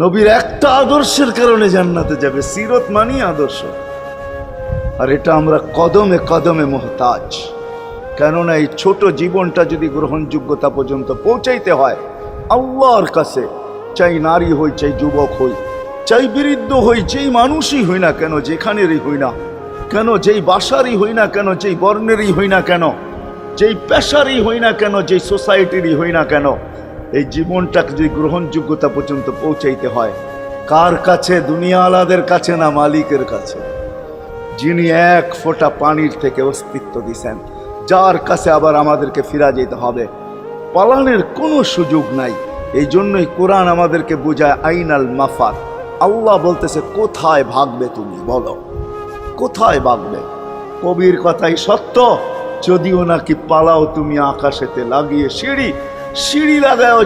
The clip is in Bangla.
নবীর একটা আদর্শের কারণে জান্নাতে যাবে। সিরত মানি আদর্শ। আর এটা আমরা কদমে কদমে মুহতাজ। কেননা এই ছোট জীবনটা যদি গ্রহণযোগ্যতা পর্যন্ত পৌঁছাইতে হয় আল্লাহর কাছে, চাই নারী হই, চাই যুবক হই, চাই বৃদ্ধ হই, যেই মানুষই হই না কেন, যেখানেরই হই না কেন, যেই বাসারই হই না কেন, যেই বর্ণেরই হই না কেন, যেই পেশারই হই না কেন, যেই সোসাইটিরই হই না কেন, এই জীবনটাকে যদি গ্রহণযোগ্যতা পর্যন্ত পৌঁছাইতে হয় কার কাছে? দুনিয়া আলাদের কাছে না, মালিকের কাছে, যিনি এক ফোঁটা পানির থেকে অস্তিত্ব দিছেন, যার কাছে আবার আমাদেরকে ফিরা যেতে হবে। পালানের কোনো সুযোগ নাই। এই জন্যই কোরআন আমাদেরকে বোঝায় আইনাল মাফার। আল্লাহ বলতেছে কোথায় ভাগবে তুমি, বলো কোথায় ভাগবে? কবির কথাই সত্য, যদিও নাকি পালাও তুমি আকাশেতে লাগিয়ে সিঁড়ি লাগাও।